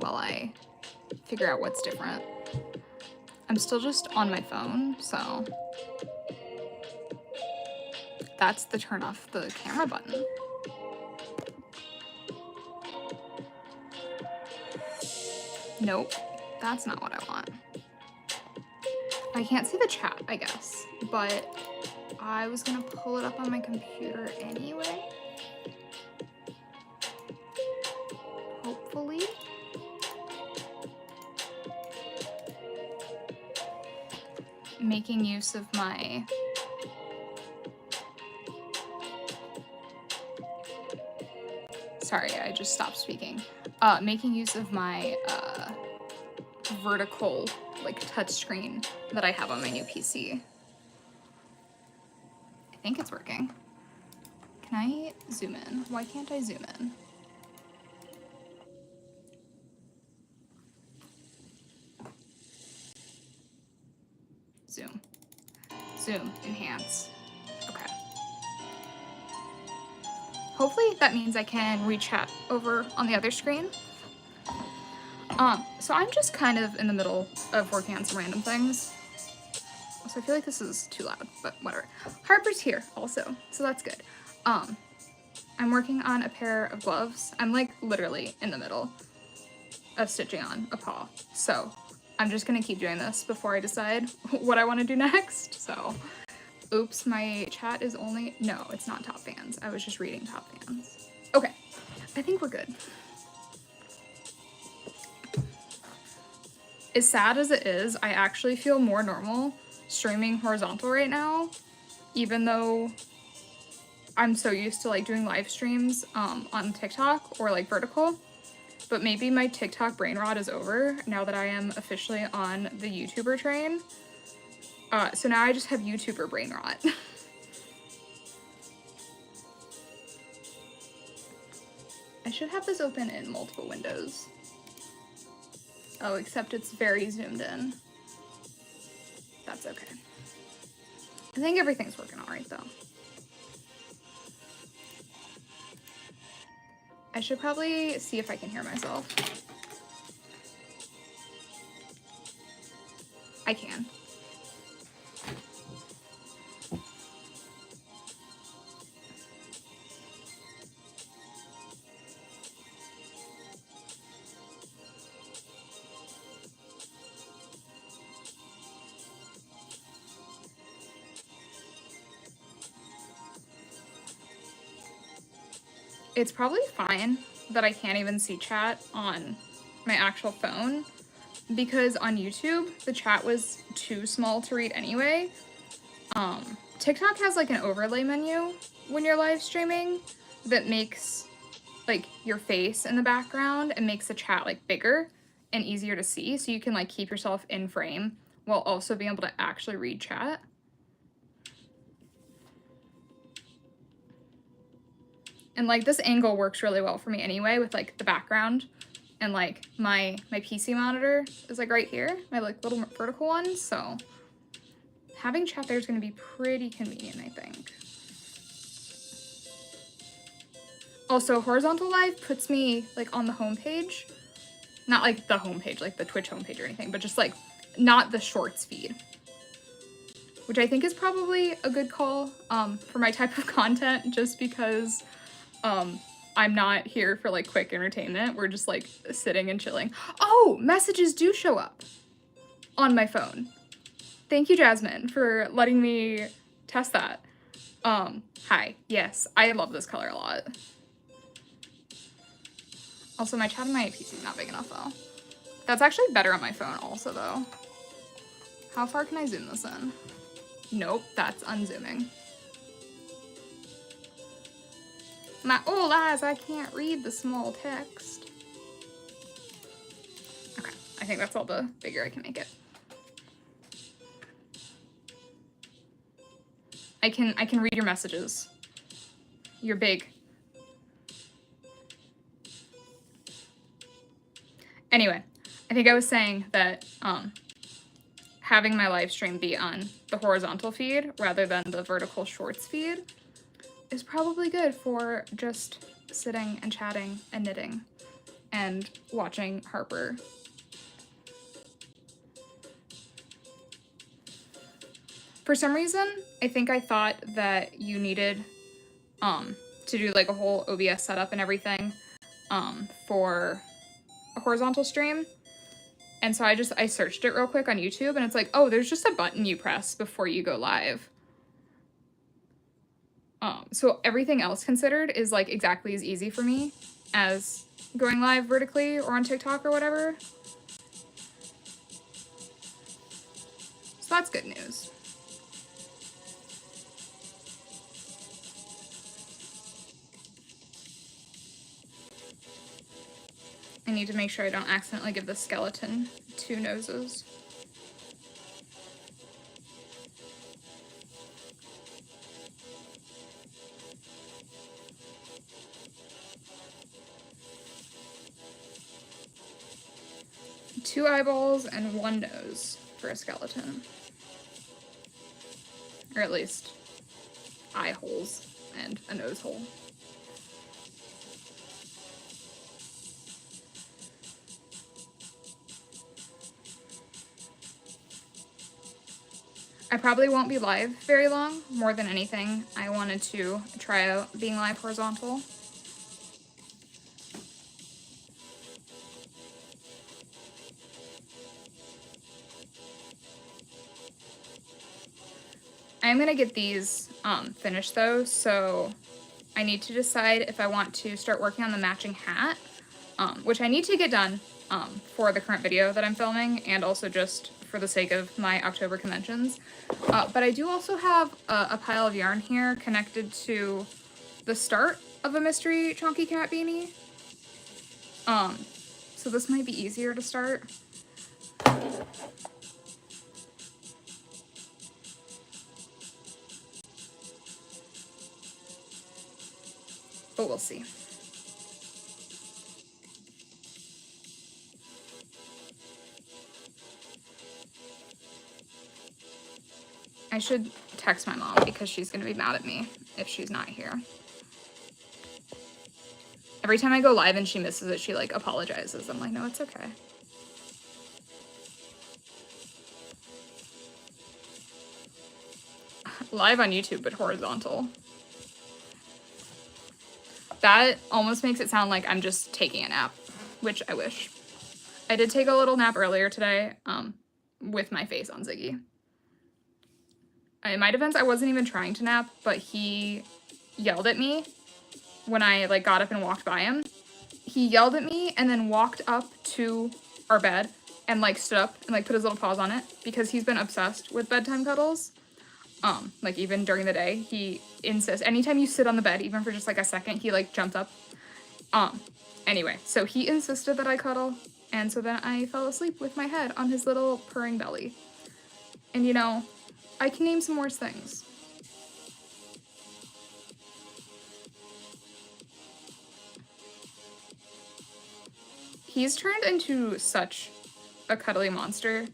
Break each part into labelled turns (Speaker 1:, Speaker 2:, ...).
Speaker 1: while I figure out what's different. I'm still just on my phone, so that's the turn off the camera button. Nope, that's not what I want. I can't see the chat, I guess, but I was gonna pull it up on my computer anyway. Hopefully. Making use of my sorry, I just stopped speaking. Making use of my vertical like touch screen that I have on my new PC. I think it's working. Can I zoom in? Why can't I zoom in? Zoom. Zoom. Enhance. Okay. Hopefully that means I can read chat over on the other screen. So I'm just kind of in the middle of working on some random things. So I feel like this is too loud, but whatever. Harper's here also, so that's good. I'm working on a pair of gloves. I'm like literally in the middle of stitching on a paw. So I'm just gonna keep doing this before I decide what I wanna do next. So, oops, my chat is only, no, it's not Top Fans. I was just reading Top Fans. Okay, I think we're good. As sad as it is, I actually feel more normal streaming horizontal right now, even though I'm so used to like doing live streams on TikTok or like vertical. But maybe my TikTok brain rot is over now that I am officially on the YouTuber train. So now I just have YouTuber brain rot. I should have this open in multiple windows. Oh, except it's very zoomed in. That's okay. I think everything's working all right though. I should probably see if I can hear myself. I can. It's probably fine that I can't even see chat on my actual phone, because on YouTube, the chat was too small to read anyway. TikTok has like an overlay menu when you're live streaming that makes like your face in the background and makes the chat like bigger and easier to see, so you can like keep yourself in frame while also being able to actually read chat. And like this angle works really well for me anyway with like the background, and like my PC monitor is like right here, my like little vertical one, so having chat there is going to be pretty convenient, I think. Also, horizontal live puts me like on the homepage, not like the homepage, like the Twitch homepage or anything, but just like not the shorts feed, which I think is probably a good call for my type of content, just because I'm not here for like quick entertainment. We're just like sitting and chilling. Oh, messages do show up on my phone. Thank you, Jasmine, for letting me test that. Hi, yes, I love this color a lot. Also, my chat on my PC is not big enough though. That's actually better on my phone also though. How far can I zoom this in? Nope, that's unzooming. My old eyes, I can't read the small text. Okay, I think that's all the bigger I can make it. I can read your messages. You're big. Anyway, I think I was saying that having my live stream be on the horizontal feed rather than the vertical shorts feed is probably good for just sitting and chatting and knitting and watching Harper. For some reason, I think I thought that you needed to do like a whole OBS setup and everything for a horizontal stream. And so I searched it real quick on YouTube, and it's like, oh, there's just a button you press before you go live. So everything else considered is like exactly as easy for me as going live vertically or on TikTok or whatever. So that's good news. I need to make sure I don't accidentally give the skeleton 2 noses. Two eyeballs and 1 nose for a skeleton. Or at least eye holes and a nose hole. I probably won't be live very long. More than anything, I wanted to try out being live horizontal. I'm gonna get these finished though, so I need to decide if I want to start working on the matching hat, which I need to get done for the current video that I'm filming, and also just for the sake of my October conventions. But I do also have a pile of yarn here connected to the start of a mystery chunky cat beanie. So this might be easier to start. But we'll see. I should text my mom because she's gonna be mad at me if she's not here. Every time I go live and she misses it, she like apologizes. I'm like, no, it's okay. Live on YouTube, but horizontal. That almost makes it sound like I'm just taking a nap, which I wish. I did take a little nap earlier today with my face on Ziggy. In my defense, I wasn't even trying to nap, but he yelled at me when I like got up and walked by him. He yelled at me and then walked up to our bed and like stood up and like put his little paws on it because he's been obsessed with bedtime cuddles. Like even during the day, he insists, anytime you sit on the bed, even for just like a second, he like jumps up. Anyway, so he insisted that I cuddle, and so then I fell asleep with my head on his little purring belly. And you know, I can name some worse things. He's turned into such a cuddly monster.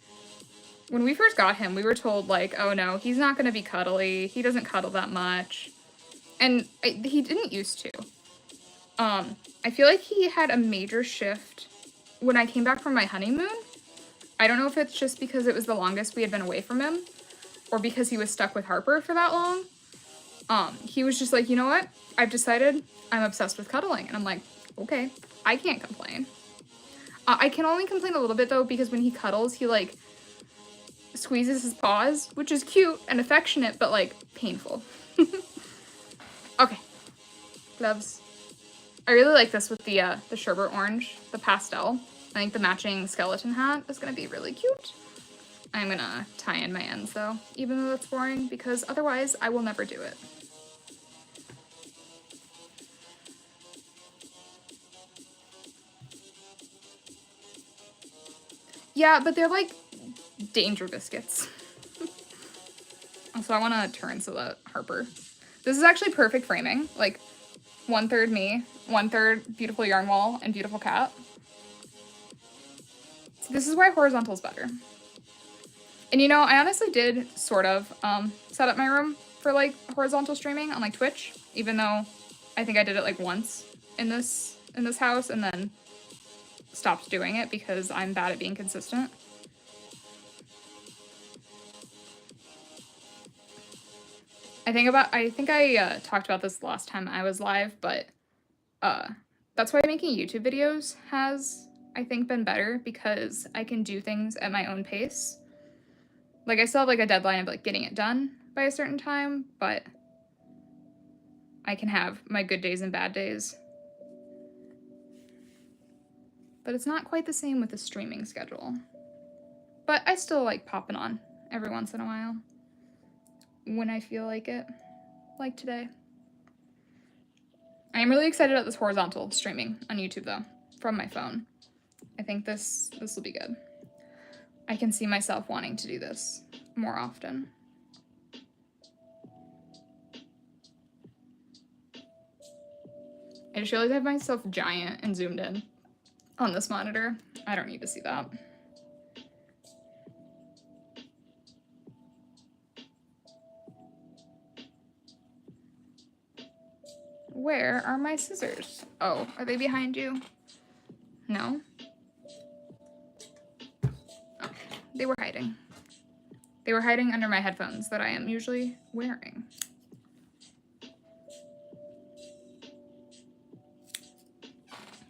Speaker 1: When we first got him, we were told, like, oh no, he's not gonna be cuddly. He doesn't cuddle that much. And he didn't used to. I feel like he had a major shift when I came back from my honeymoon. I don't know if it's just because it was the longest we had been away from him, or because he was stuck with Harper for that long. He was just like, you know what? I've decided I'm obsessed with cuddling. And I'm like, okay, I can't complain. I can only complain a little bit, though, because when he cuddles, he, like, squeezes his paws, which is cute and affectionate, but, like, painful. Okay. Gloves. I really like this with the sherbet orange, the pastel. I think the matching skeleton hat is going to be really cute. I'm going to tie in my ends, though, even though that's boring, because otherwise I will never do it. Yeah, but they're like danger biscuits. So I want to turn so that Harper... This is actually perfect framing. Like, 1/3 me, 1/3 beautiful yarn wall, and beautiful cat. So this is why horizontal is better. And you know, I honestly did sort of set up my room for like horizontal streaming on like Twitch, even though I think I did it like once in this house, and then stopped doing it because I'm bad at being consistent. I think I talked about this last time I was live, but that's why making YouTube videos has, I think, been better, because I can do things at my own pace. Like, I still have like a deadline of like getting it done by a certain time, but I can have my good days and bad days. But it's not quite the same with the streaming schedule. But I still like popping on every once in a while when I feel like it, like today. I am really excited about this horizontal streaming on YouTube though, from my phone. I think this will be good. I can see myself wanting to do this more often. I just realized I have myself giant and zoomed in on this monitor. I don't need to see that. Where are my scissors? Oh, are they behind you? No? Oh, they were hiding. They were hiding under my headphones that I am usually wearing.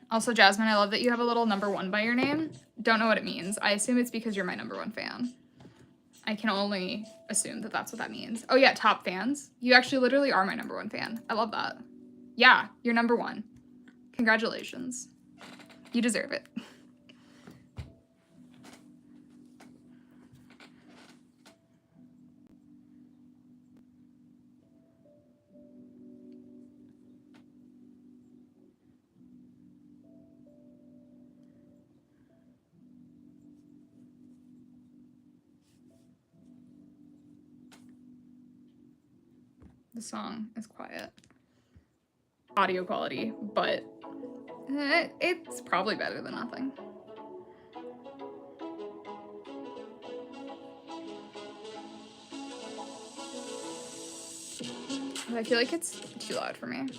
Speaker 1: Also, Jasmine, I love that you have a little #1 by your name. Don't know what it means. I assume it's because you're my #1 fan. I can only assume that that's what that means. Oh yeah, top fans. You actually literally are my #1 fan. I love that. Yeah, you're #1. Congratulations. You deserve it. The song is quiet. Audio quality, but it's probably better than nothing. But I feel like it's too loud for me.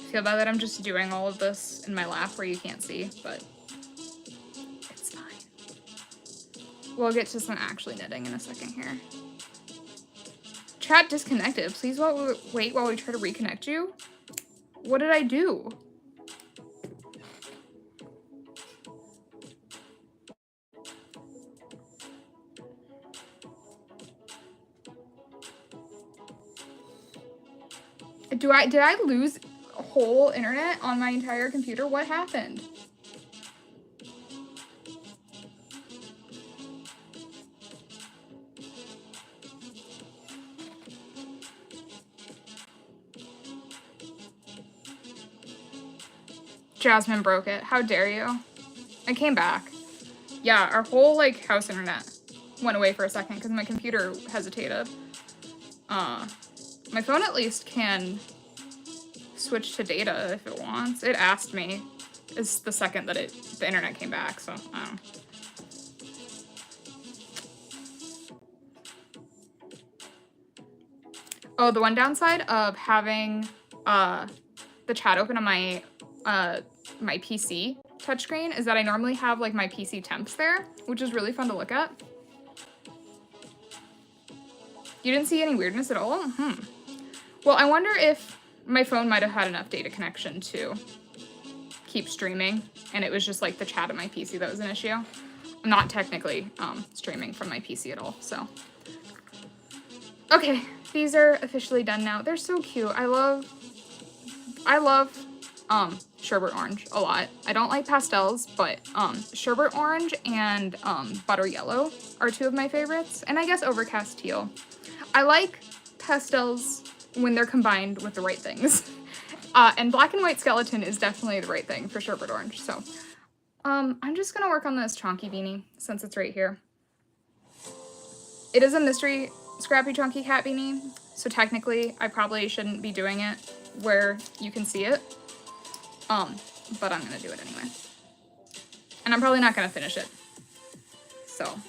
Speaker 1: I feel bad that I'm just doing all of this in my lap where you can't see, but it's fine. We'll get to some actually knitting in a second here. Chat disconnected. Please wait while we try to reconnect you. What did I do? Did I lose whole internet on my entire computer? What happened? Jasmine broke it. How dare you? I came back. Yeah, our whole like house internet went away for a second because my computer hesitated. My phone at least can switch to data if it wants. It asked me. It's the second that the internet came back, so I don't know. Oh, the one downside of having the chat open on my my PC touchscreen is that I normally have like my PC temps there, which is really fun to look at. You didn't see any weirdness at all? Well, I wonder if my phone might have had enough data connection to keep streaming, and it was just like the chat on my PC that was an issue. I'm not technically streaming from my PC at all, so. Okay, these are officially done now. They're so cute. I love sherbet orange a lot. I don't like pastels, but sherbet orange and butter yellow are two of my favorites, and I guess overcast teal. I like pastels when they're combined with the right things. And black and white skeleton is definitely the right thing for sherbet orange. So I'm just gonna work on this chonky beanie since it's right here. It is a mystery Scrappy Chunky Cat beanie, So technically, I probably shouldn't be doing it where you can see it. But I'm gonna do it anyway. And I'm probably not gonna finish it. So.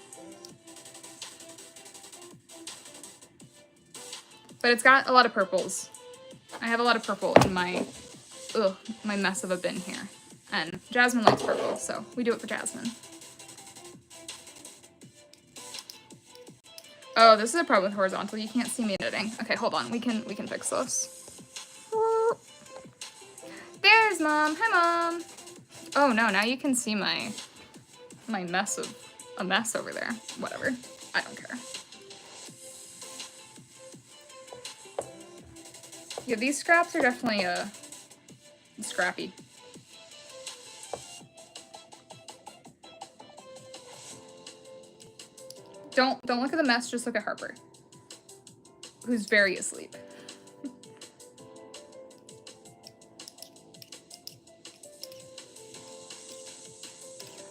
Speaker 1: But it's got a lot of purples. I have a lot of purple in my mess of a bin here. And Jasmine likes purple, so we do it for Jasmine. Oh, this is a problem with horizontal. You can't see me knitting. Okay, hold on. We can fix this. There's Mom. Hi, Mom. Oh no, now you can see my mess of a mess over there. Whatever. I don't care. Yeah, these scraps are definitely scrappy. Don't look at the mess, just look at Harper, who's very asleep.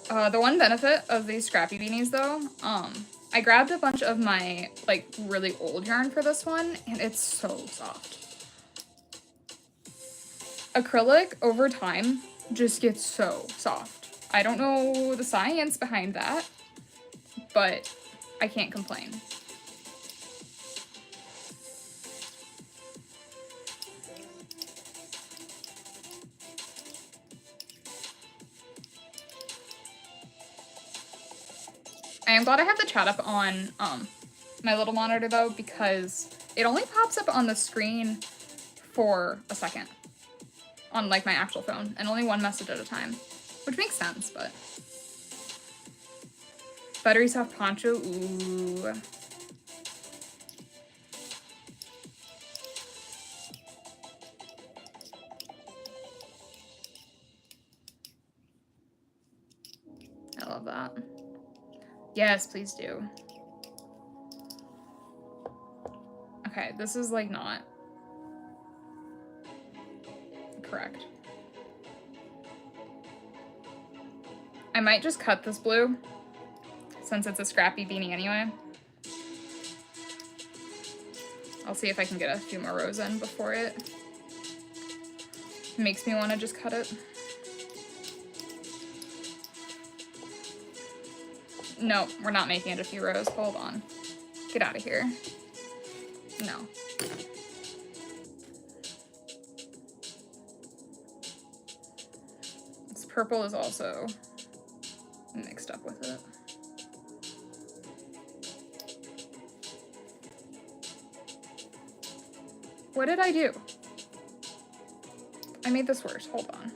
Speaker 1: The one benefit of these scrappy beanies though, I grabbed a bunch of my like really old yarn for this one and it's so soft. Acrylic over time just gets so soft. I don't know the science behind that, but I can't complain. I am glad I have the chat up on my little monitor though, because it only pops up on the screen for a second on like my actual phone and only one message at a time, which makes sense, but. Buttery soft poncho, ooh. I love that. Yes, please do. Okay, this is like not correct. I might just cut this blue since it's a scrappy beanie anyway. I'll see if I can get a few more rows in before it makes me want to just cut it. No, we're not making it a few rows. Hold on. Get out of here. No. This purple is also mixed up with it. What did I do? I made this worse. Hold on.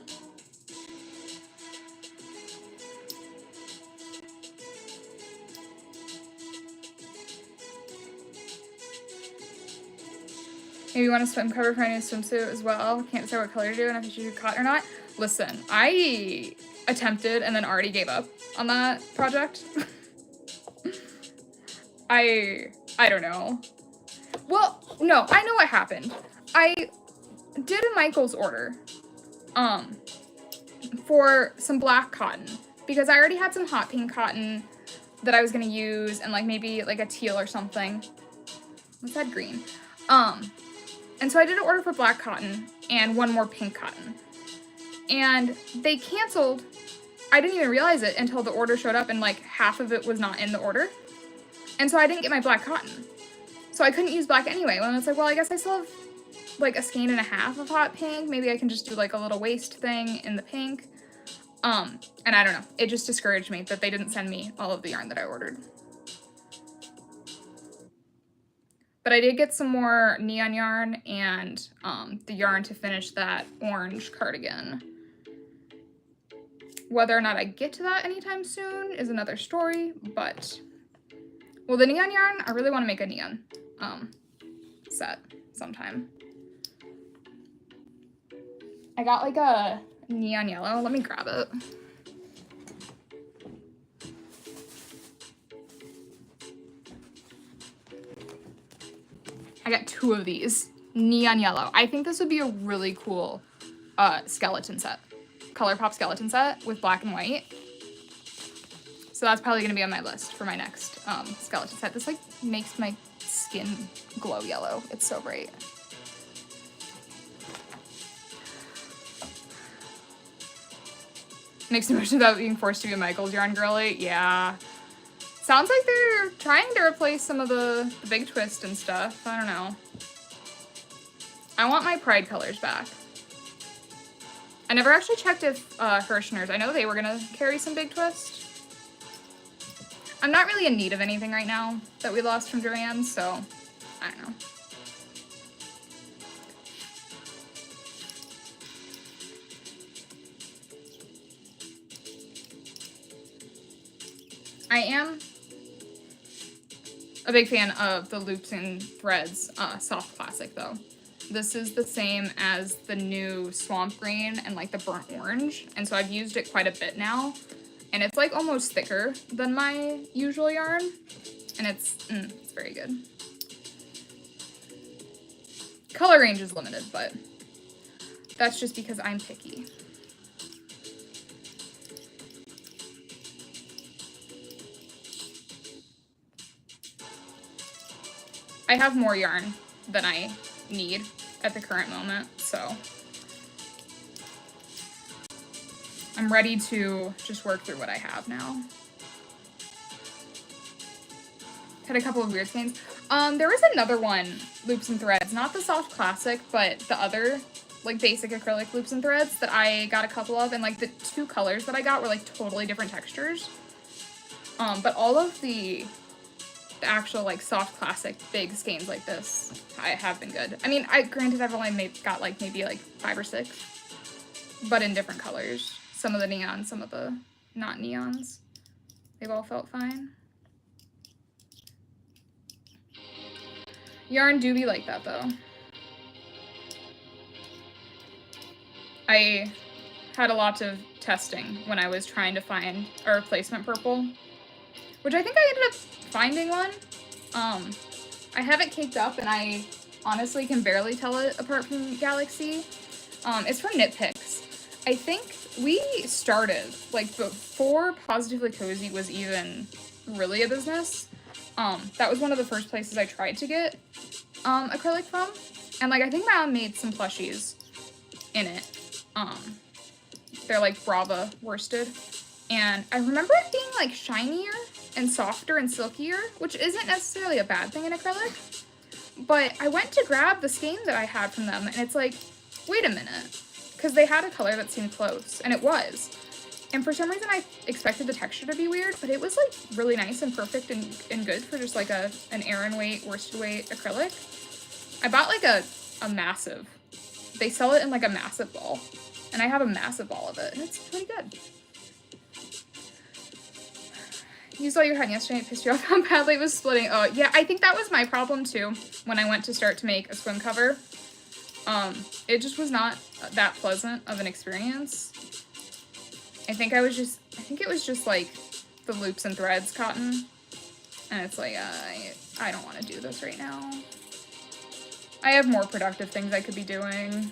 Speaker 1: Maybe you want a swim cover for my new swimsuit as well. Can't decide what color to do and if you should do cotton or not. Listen, I attempted and then already gave up on that project. I don't know. Well, no, I know what happened. I did a Michaels order for some black cotton because I already had some hot pink cotton that I was gonna use and like maybe like a teal or something. What's that green? And so I did an order for black cotton and one more pink cotton. And they canceled. I didn't even realize it until the order showed up and like half of it was not in the order. And so I didn't get my black cotton. So I couldn't use black anyway. And it's like, well, I guess I still have like a skein and a half of hot pink. Maybe I can just do like a little waist thing in the pink. And I don't know. It just discouraged me that they didn't send me all of the yarn that I ordered. But I did get some more neon yarn and the yarn to finish that orange cardigan. Whether or not I get to that anytime soon is another story, but... Well, the neon yarn, I really want to make a neon set sometime. I got like a neon yellow. Let me grab it. I got 2 of these. Neon yellow. I think this would be a really cool skeleton set. ColourPop skeleton set with black and white. So that's probably going to be on my list for my next skeleton set. This like makes my skin glow yellow. It's so bright. Mixed emotions about being forced to be a Michaels yarn girly. Yeah. Sounds like they're trying to replace some of the big twist and stuff. I don't know. I want my Pride colors back. I never actually checked if Hirschner's, I know they were gonna carry some big twist. I'm not really in need of anything right now that we lost from Joanne, so I don't know. I am a big fan of the Loops and Threads Soft Classic though. This is the same as the new Swamp Green and like the Burnt Orange, and so I've used it quite a bit now, and it's like almost thicker than my usual yarn, and it's very good. Color range is limited, but that's just because I'm picky. I have more yarn than I need at the current moment, so I'm ready to just work through what I have now. Had a couple of weird skeins. There was another one, Loops and Threads, not the Soft Classic, but the other, like, basic acrylic Loops and Threads that I got a couple of, and like the 2 colors that I got were like totally different textures. But all of the actual like Soft Classic big skeins like this have been good. I mean, granted I've only got like maybe like 5 or 6, but in different colors. Some of the neon, some of the not neons. They've all felt fine. Yarn do be like that though. I had a lot of testing when I was trying to find a replacement purple, which I think I ended up finding one. I have it caked up and I honestly can barely tell it apart from Galaxy. It's from Knit Picks. I think we started, like, before Positively Cozy was even really a business. That was one of the first places I tried to get acrylic from. And, like, I think my mom made some plushies in it. They're, like, Brava worsted. And I remember it being, like, shinier and softer and silkier, which isn't necessarily a bad thing in acrylic. But I went to grab the skein that I had from them, and it's like, wait a minute. Because they had a color that seemed close, and it was. And for some reason I expected the texture to be weird, but it was like really nice and perfect and good for just like an Aran weight, worsted weight acrylic. I bought like a massive. They sell it in like a massive ball, and I have a massive ball of it, and it's pretty good. You saw your hand yesterday, it pissed you off how badly it was splitting. Oh, yeah, I think that was my problem too when I went to start to make a swim cover. It just was not that pleasant of an experience. I think it was just like the Loops and Threads cotton. And it's like, I don't want to do this right now. I have more productive things I could be doing.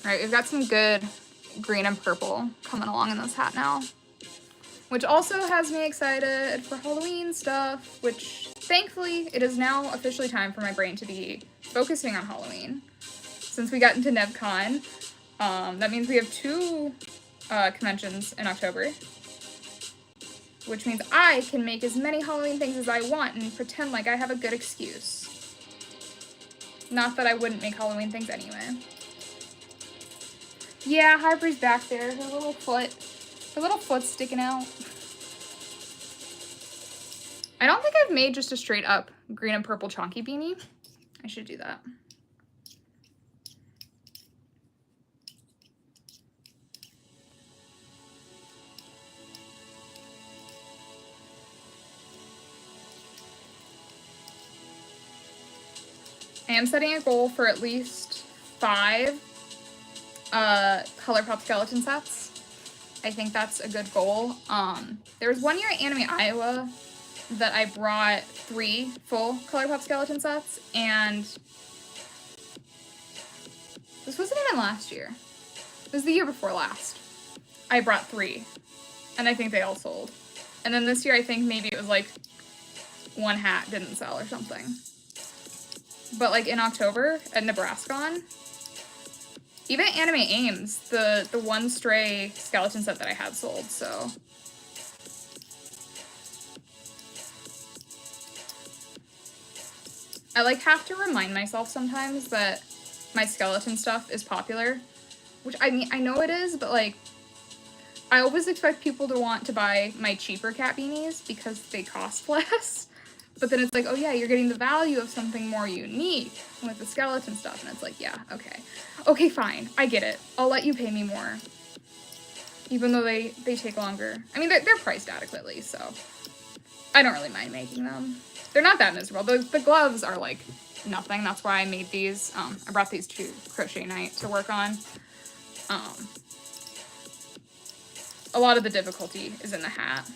Speaker 1: All right, we've got some good green and purple coming along in this hat now, which also has me excited for Halloween stuff, which thankfully it is now officially time for my brain to be focusing on Halloween. Since we got into NevCon, that means we have 2 conventions in October, which means I can make as many Halloween things as I want and pretend like I have a good excuse. Not that I wouldn't make Halloween things anyway. Yeah, Harper's back there, her little foot's sticking out. I don't think I've made just a straight up green and purple chonky beanie. I should do that. I am setting a goal for at least 5 ColourPop skeleton sets. I think that's a good goal. There was one year at Anime Iowa that I brought 3 full ColourPop skeleton sets, and this wasn't even last year. It was the year before last. I brought 3. And I think they all sold. And then this year, I think maybe it was like 1 hat didn't sell or something. But like in October at NebraskaCon, even Anime Ames, the one stray skeleton set that I had sold, so. I like have to remind myself sometimes that my skeleton stuff is popular, which I mean, I know it is, but like, I always expect people to want to buy my cheaper cat beanies because they cost less. But then it's like, oh yeah, you're getting the value of something more unique with the skeleton stuff. And it's like, yeah, okay. Okay, fine. I get it. I'll let you pay me more. Even though they take longer. I mean, they're priced adequately, so I don't really mind making them. They're not that miserable. The gloves are like nothing. That's why I made these. I brought these to Crochet Night to work on. A lot of the difficulty is in the hat.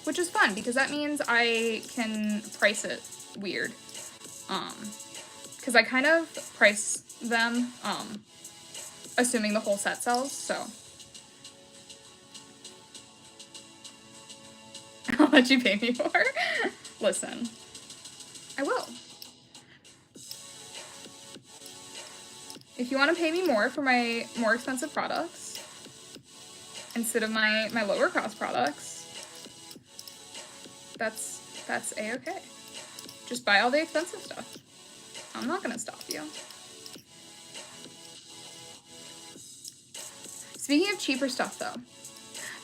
Speaker 1: Which is fun, because that means I can price it weird. Because I kind of price them, assuming the whole set sells, so. I'll let you pay me more. Listen, I will. If you want to pay me more for my more expensive products, instead of my lower cost products, that's a-okay. Just buy all the expensive stuff. I'm not gonna stop you. Speaking of cheaper stuff though.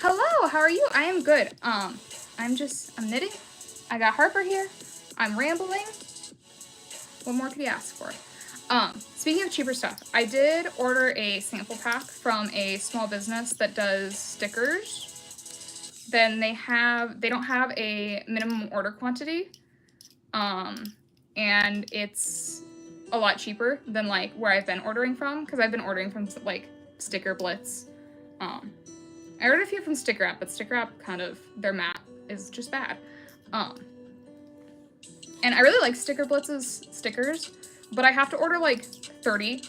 Speaker 1: Hello, how are you? I am good. I'm knitting. I got Harper here. I'm rambling. What more could you ask for? Speaking of cheaper stuff, I did order a sample pack from a small business that does stickers. Then they don't have a minimum order quantity. And it's a lot cheaper than like where I've been ordering from, because I've been ordering from like Sticker Blitz. I ordered a few from Sticker App, but Sticker App kind of, their map is just bad. And I really like Sticker Blitz's stickers, but I have to order like 30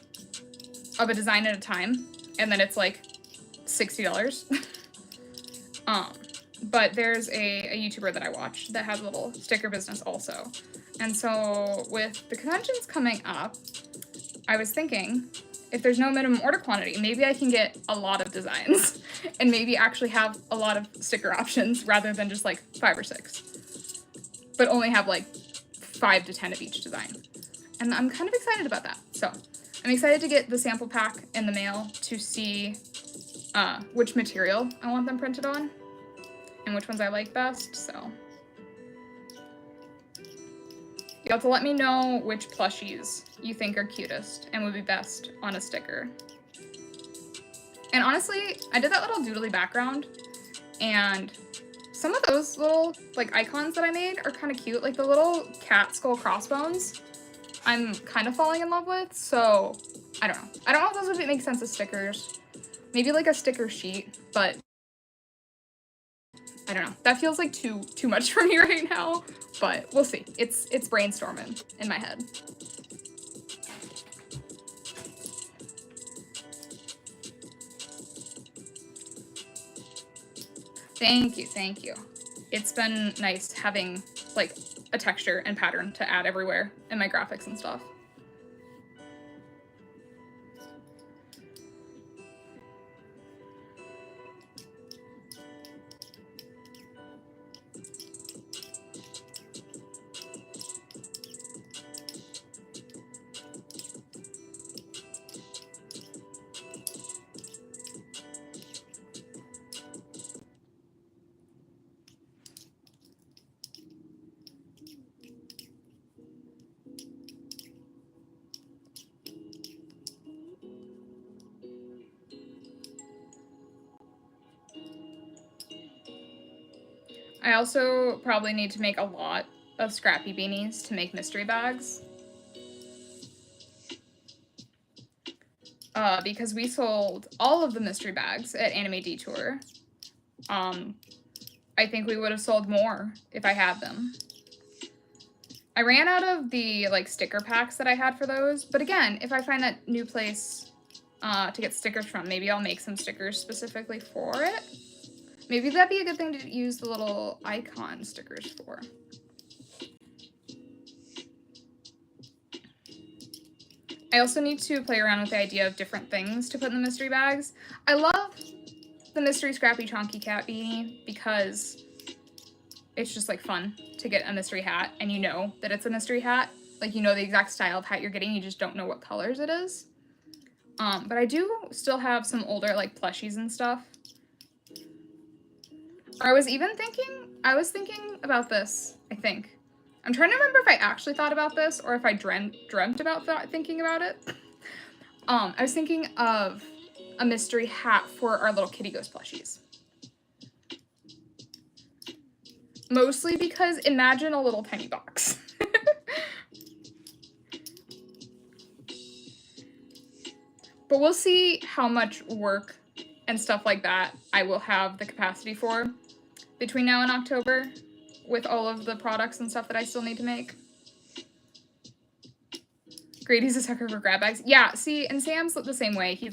Speaker 1: of a design at a time, and then it's like $60. But there's a YouTuber that I watch that has a little sticker business also. And so with the conventions coming up, I was thinking, if there's no minimum order quantity, maybe I can get a lot of designs and maybe actually have a lot of sticker options rather than just like 5 or 6, but only have like 5 to 10 of each design. And I'm kind of excited about that. So I'm excited to get the sample pack in the mail to see which material I want them printed on and which ones I like best, so. You'll have to let me know which plushies you think are cutest and would be best on a sticker. And honestly, I did that little doodly background, and some of those little like icons that I made are kind of cute. Like the little cat skull crossbones, I'm kind of falling in love with, so I don't know. I don't know if those would make sense as stickers. Maybe like a sticker sheet, but I don't know. That feels like too much for me right now, but we'll see. It's brainstorming in my head. Thank you, thank you. It's been nice having like a texture and pattern to add everywhere in my graphics and stuff. I also probably need to make a lot of scrappy beanies to make mystery bags. Because we sold all of the mystery bags at Anime Detour. I think we would have sold more if I had them. I ran out of the like sticker packs that I had for those, but again, if I find that new place to get stickers from. Maybe I'll make some stickers specifically for it. Maybe that'd be a good thing to use the little icon stickers for. I also need to play around with the idea of different things to put in the mystery bags. I love the Mystery Scrappy Chonky Cat beanie because it's just like fun to get a mystery hat and you know that it's a mystery hat. Like you know the exact style of hat you're getting, you just don't know what colors it is. But I do still have some older like plushies and stuff. Or I was thinking about this, I think. I'm trying to remember if I actually thought about this or if I dreamt about thinking about it. I was thinking of a mystery hat for our little Kitty Ghost plushies. Mostly because imagine a little tiny box. But we'll see how much work and stuff like that I will have the capacity for between now and October with all of the products and stuff that I still need to make. Grady's a sucker for grab bags. Yeah, see, and Sam's the same way. He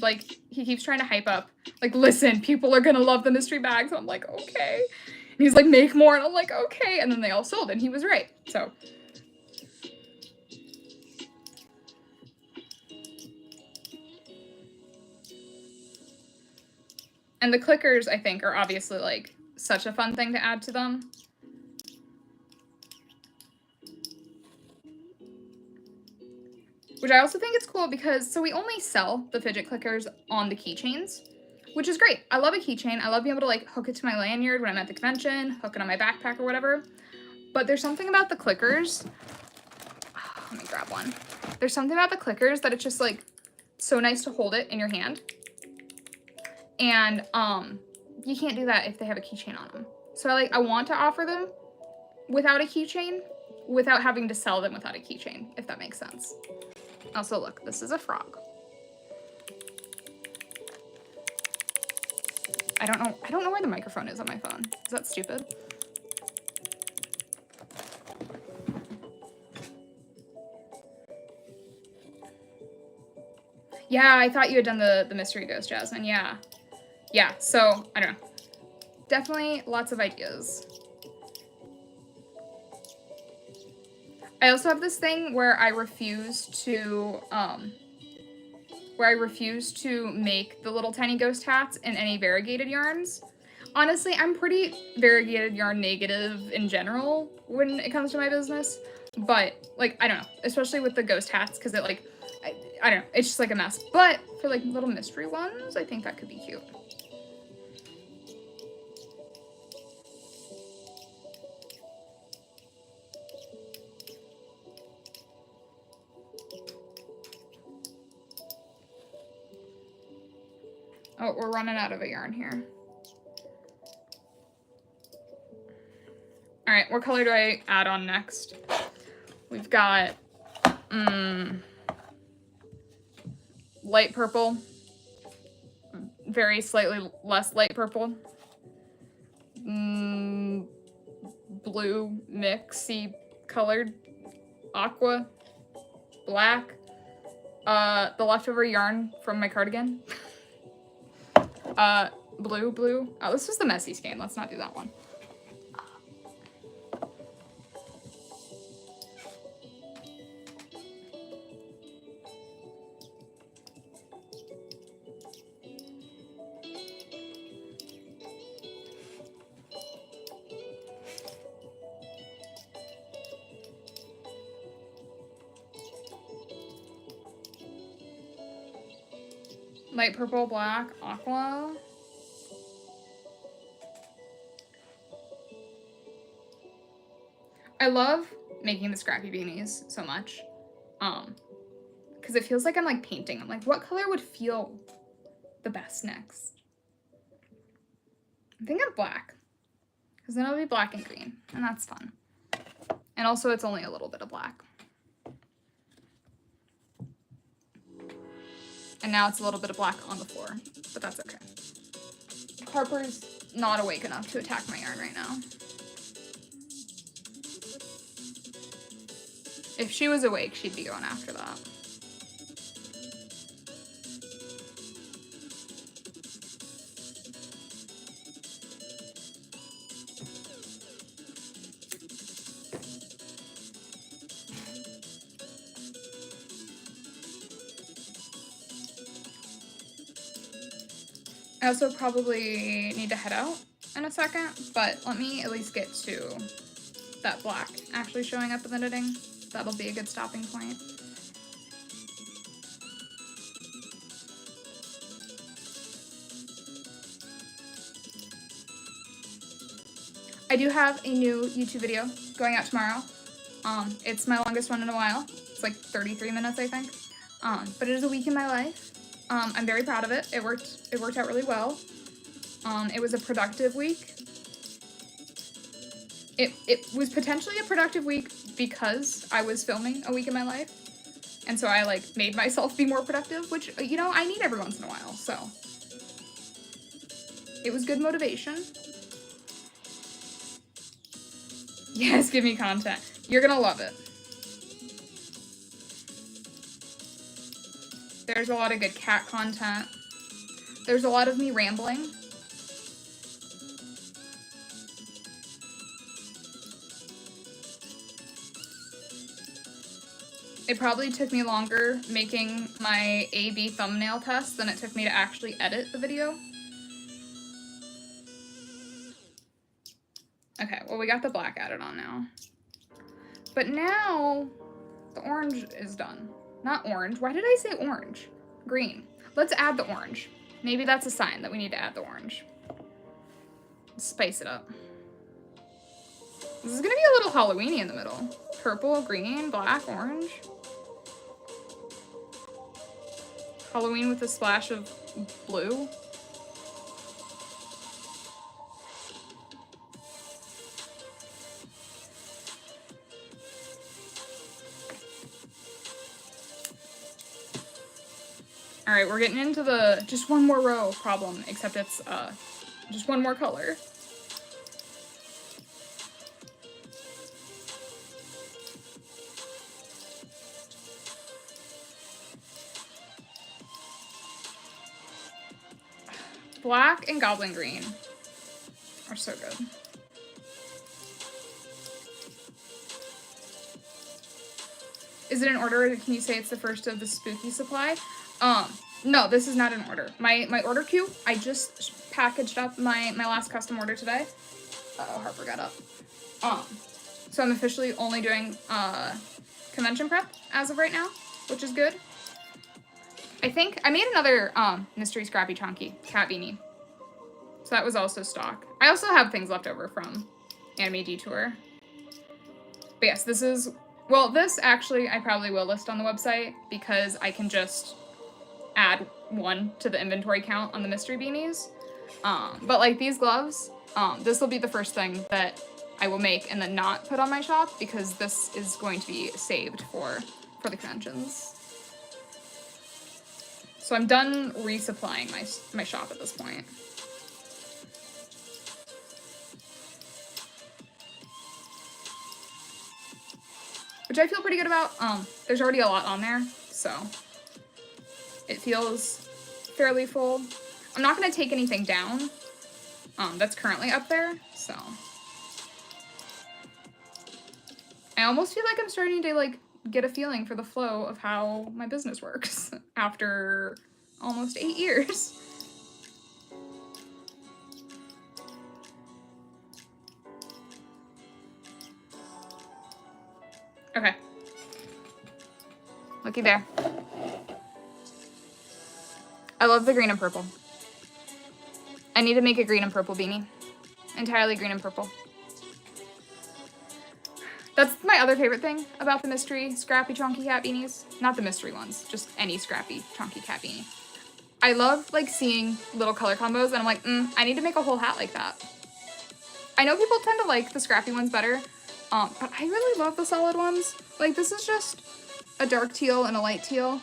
Speaker 1: keeps trying to hype up. Like, listen, people are gonna love the mystery bags. I'm like, okay. And he's like, make more. And I'm like, okay. And then they all sold, and he was right. So. And the clickers, I think, are obviously, like, such a fun thing to add to them. Which I also think it's cool because, so we only sell the fidget clickers on the keychains, which is great. I love a keychain. I love being able to like hook it to my lanyard when I'm at the convention, hook it on my backpack or whatever. But there's something about the clickers. Oh, let me grab one. There's something about the clickers that it's just like so nice to hold it in your hand. And you can't do that if they have a keychain on them. So I want to offer them without a keychain, without having to sell them without a keychain, if that makes sense. Also, look, this is a frog. I don't know where the microphone is on my phone. Is that stupid? Yeah, I thought you had done the mystery ghost, Jasmine. Yeah. Yeah, so, I don't know. Definitely lots of ideas. I also have this thing where I refuse to make the little tiny ghost hats in any variegated yarns. Honestly, I'm pretty variegated yarn negative in general when it comes to my business, but like, I don't know, especially with the ghost hats, because it like, I don't know, it's just like a mess. But for like little mystery ones, I think that could be cute. Oh, we're running out of a yarn here. All right, what color do I add on next? We've got light purple, very slightly less light purple, blue mixy colored, aqua, black, the leftover yarn from my cardigan. Blue. Oh, this was the messy skein. Let's not do that one. Light purple, black, aqua. I love making the scrappy beanies so much. Because it feels like I'm like painting. I'm like, what color would feel the best next? I'm thinking of black. Because then it'll be black and green. And that's fun. And also it's only a little bit of black. And now it's a little bit of black on the floor, but that's okay. Harper's not awake enough to attack my yarn right now. If she was awake, she'd be going after that. I also probably need to head out in a second, but let me at least get to that black actually showing up in the knitting. That'll be a good stopping point. I do have a new YouTube video going out tomorrow. It's my longest one in a while. It's like 33 minutes, I think. But it is a week in my life. I'm very proud of it. It worked out really well. It was a productive week. It was potentially a productive week because I was filming a week in my life. And so I like made myself be more productive, which, you know, I need every once in a while, so. It was good motivation. Yes, give me content. You're gonna love it. There's a lot of good cat content. There's a lot of me rambling. It probably took me longer making my A/B thumbnail test than it took me to actually edit the video. Okay, well, we got the black added on now. But now the orange is done. Not orange. Why did I say orange? Green. Let's add the orange. Maybe that's a sign that we need to add the orange. Let's spice it up. This is gonna be a little Halloween-y in the middle. Purple, green, black, orange. Halloween with a splash of blue. All right, we're getting into the just one more row problem, except it's just one more color. Black and goblin green are so good. Is it in order? Can you say it's the first of the spooky supply? No, this is not in order. My order queue, I just packaged up my last custom order today. Uh-oh, Harper got up. So I'm officially only doing convention prep as of right now, which is good. I think I made another mystery scrappy chunky cat beanie. So that was also stock. I also have things left over from Anime Detour. But yes, this is, well, this actually I probably will list on the website because I can just add one to the inventory count on the mystery beanies. But like these gloves, this will be the first thing that I will make and then not put on my shop because this is going to be saved for the conventions. So I'm done resupplying my shop at this point. Which I feel pretty good about. There's already a lot on there, so it feels fairly full. I'm not gonna take anything down that's currently up there, so. I almost feel like I'm starting to like get a feeling for the flow of how my business works after almost 8 years. Okay. Looky there. I love the green and purple. I need to make a green and purple beanie. Entirely green and purple. That's my other favorite thing about the mystery scrappy chonky cat beanies. Not the mystery ones, just any scrappy chonky cat beanie. I love like seeing little color combos and I'm like, I need to make a whole hat like that. I know people tend to like the scrappy ones better, but I really love the solid ones. Like this is just a dark teal and a light teal.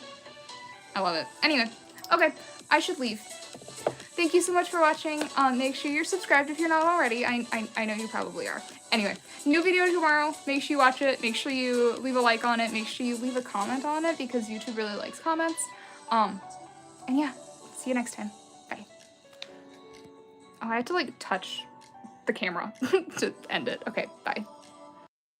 Speaker 1: I love it. Anyway, okay, I should leave. Thank you so much for watching. Make sure you're subscribed if you're not already. I know you probably are. Anyway, new video tomorrow. Make sure you watch it. Make sure you leave a like on it. Make sure you leave a comment on it because YouTube really likes comments. And yeah, see you next time. Bye. Oh, I have to like touch the camera to end it. Okay, bye.